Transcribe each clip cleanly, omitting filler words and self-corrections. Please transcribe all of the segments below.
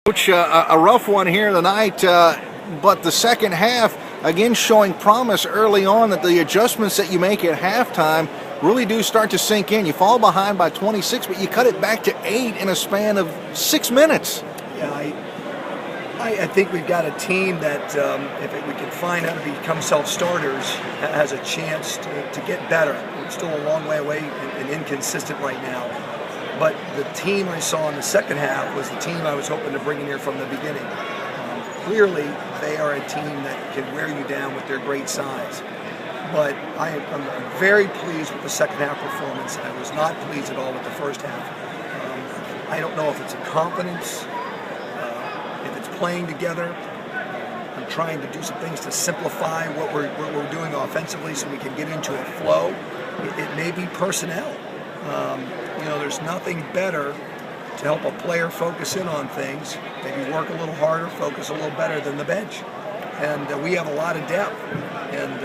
Coach, a rough one here tonight, but the second half, again, showing promise early on that the adjustments that you make at halftime really do start to sink in. You fall behind by 26, but you cut it back to 8 in a span of 6 minutes. Yeah, I think we've got a team that, if we can find how to become self-starters, has a chance to get better. We're still a long way away and inconsistent right now. But the team I saw in the second half was the team I was hoping to bring in here from the beginning. Clearly, they are a team that can wear you down with their great size. But I'm very pleased with the second half performance. I was not pleased at all with the first half. I don't know if it's a confidence, if it's playing together. I'm trying to do some things to simplify what we're doing offensively so we can get into a flow. It may be personnel. There's nothing better to help a player focus in on things, maybe work a little harder, focus a little better than the bench. And we have a lot of depth. And,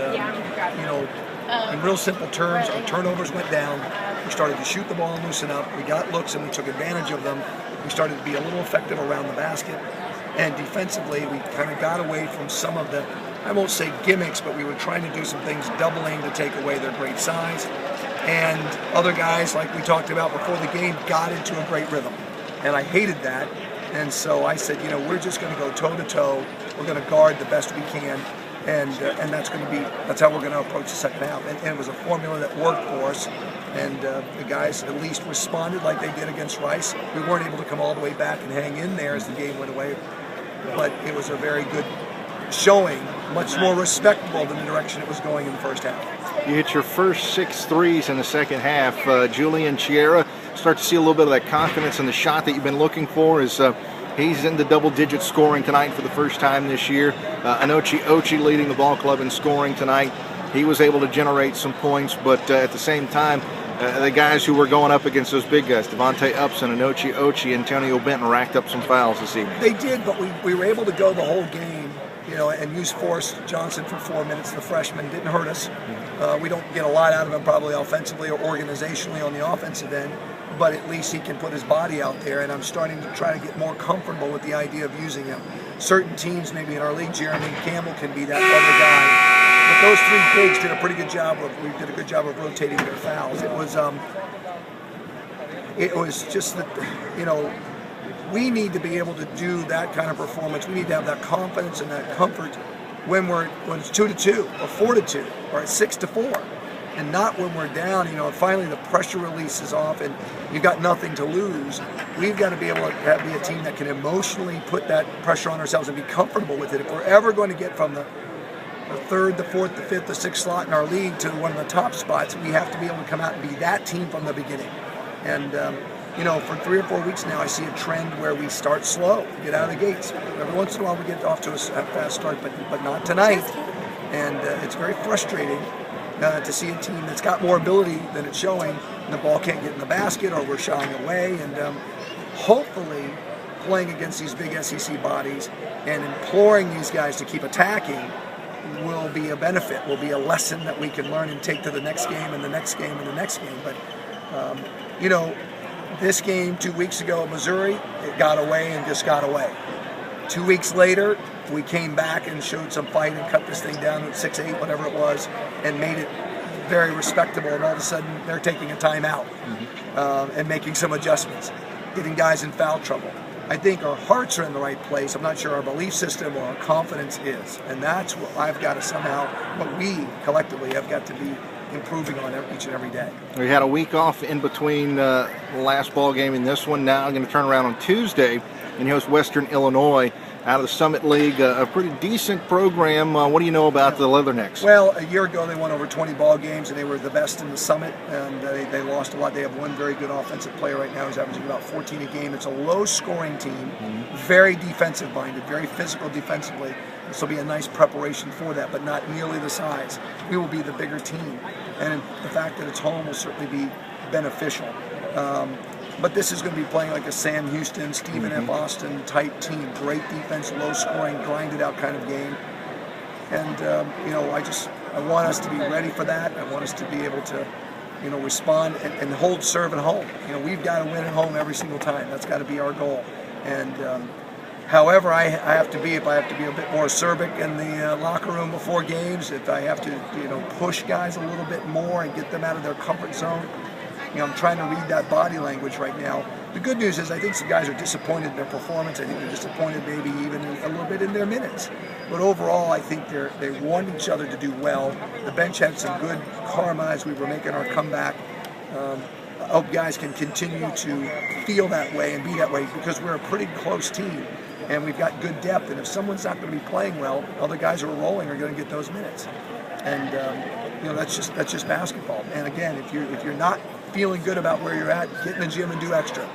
in real simple terms, our turnovers went down. We started to shoot the ball and loosen up. We got looks and we took advantage of them. We started to be a little effective around the basket. And defensively, we kind of got away from some of the, I won't say gimmicks, but we were trying to do some things doubling to take away their great size. And other guys, like we talked about before the game, got into a great rhythm. And I hated that. And so I said, we're just going to go toe-to-toe. We're going to guard the best we can. And that's how we're going to approach the second half. And it was a formula that worked for us. And the guys at least responded like they did against Rice. We weren't able to come all the way back and hang in there as the game went away. But it was a very good showing, much more respectable than the direction it was going in the first half. You hit your first 6 threes in the second half. Julian Chiera, start to see a little bit of that confidence in the shot that you've been looking for. He's in the double-digit scoring tonight for the first time this year. Anochi Ochi leading the ball club in scoring tonight. He was able to generate some points, but at the same time, the guys who were going up against those big guys, Devontae Upson, Anochi Ochi, Antonio Benton, racked up some fouls this evening. They did, but we were able to go the whole game, and use Forrest Johnson for 4 minutes. The freshman didn't hurt us. We don't get a lot out of him probably offensively or organizationally on the offensive end, but at least he can put his body out there, and I'm starting to try to get more comfortable with the idea of using him. Certain teams, maybe in our league, Jeremy Campbell can be that other guy. But those three bigs did a pretty good job of rotating their fouls. It was just that, we need to be able to do that kind of performance. We need to have that confidence and that comfort when it's 2-2 or 4-2 or it's 6-4, and not when we're down. And finally the pressure release is off and you've got nothing to lose. We've got to be able to be a team that can emotionally put that pressure on ourselves and be comfortable with it. If we're ever going to get from the third, the fourth, the fifth, the sixth slot in our league to one of the top spots, we have to be able to come out and be that team from the beginning. And for 3 or 4 weeks now, I see a trend where we start slow, get out of the gates. Every once in a while we get off to a fast start, but not tonight. And it's very frustrating to see a team that's got more ability than it's showing, and the ball can't get in the basket or we're shying away. And hopefully playing against these big SEC bodies and imploring these guys to keep attacking will be a benefit, will be a lesson that we can learn and take to the next game and the next game and the next game. But, this game 2 weeks ago at Missouri, it got away and just got away. 2 weeks later, we came back and showed some fight and cut this thing down to 6-8, whatever it was, and made it very respectable. And all of a sudden, they're taking a timeout and making some adjustments, getting guys in foul trouble. I think our hearts are in the right place. I'm not sure our belief system or our confidence is. And that's what I've got to somehow, what we collectively have got to be improving on each and every day. We had a week off in between the last ball game and this one. Now I'm going to turn around on Tuesday and host Western Illinois out of the Summit League, a pretty decent program. What do you know about the Leathernecks? Well, a year ago they won over 20 ball games and they were the best in the Summit, and they lost a lot. They have one very good offensive player right now who's averaging about 14 a game. It's a low-scoring team, very defensive-minded, very physical defensively. This will be a nice preparation for that, but not nearly the size. We will be the bigger team, and the fact that it's home will certainly be beneficial. But this is going to be playing like a Sam Houston, Stephen F. Austin type team. Great defense, low scoring, grinded out kind of game. And, I want us to be ready for that. I want us to be able to, respond and hold serve at home. We've got to win at home every single time. That's got to be our goal. And, However, I have to be, if I have to be a bit more acerbic in the locker room before games, if I have to, push guys a little bit more and get them out of their comfort zone. I'm trying to read that body language right now. The good news is I think some guys are disappointed in their performance. I think they're disappointed maybe even a little bit in their minutes. But overall, I think they want each other to do well. The bench had some good karma as we were making our comeback. I hope guys can continue to feel that way and be that way, because we're a pretty close team and we've got good depth. And if someone's not going to be playing well, other guys who are rolling are going to get those minutes. And that's just basketball. And again, if you're not feeling good about where you're at, get in the gym and do extra.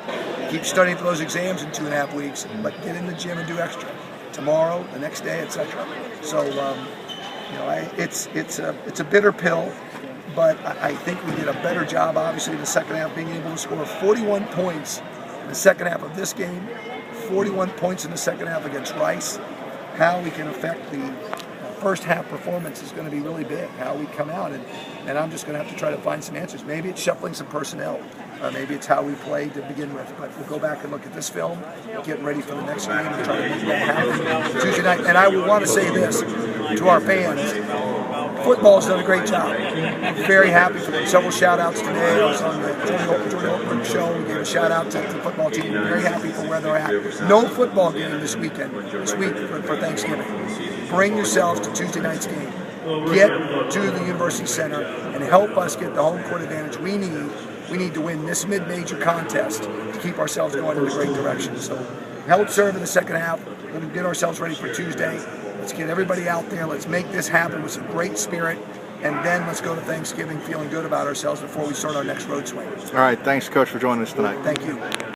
Keep studying for those exams in 2.5 weeks, but get in the gym and do extra. Tomorrow, the next day, etc. So it's a bitter pill, but I think we did a better job, obviously, in the second half, being able to score 41 points in the second half of this game, 41 points in the second half against Rice. How we can affect the first half performance is going to be really big, how we come out, and I'm just going to have to try to find some answers. Maybe it's shuffling some personnel, maybe it's how we play to begin with, but we'll go back and look at this film, get ready for the next game and try to make that happen Tuesday night. And I would want to say this to our fans: football's done a great job. I'm very happy for them. Several shout outs today. I was on the Jordan Oakland show. We gave a shout out to the football team. Very happy for where they're at. No football game this week for Thanksgiving. Bring yourselves to Tuesday night's game. Get to the University Center and help us get the home court advantage we need. We need to win this mid-major contest to keep ourselves going in the great direction. So help serve in the second half. Let us get ourselves ready for Tuesday. Let's get everybody out there. Let's make this happen with some great spirit. And then let's go to Thanksgiving feeling good about ourselves before we start our next road swing. All right. Thanks, Coach, for joining us tonight. Thank you.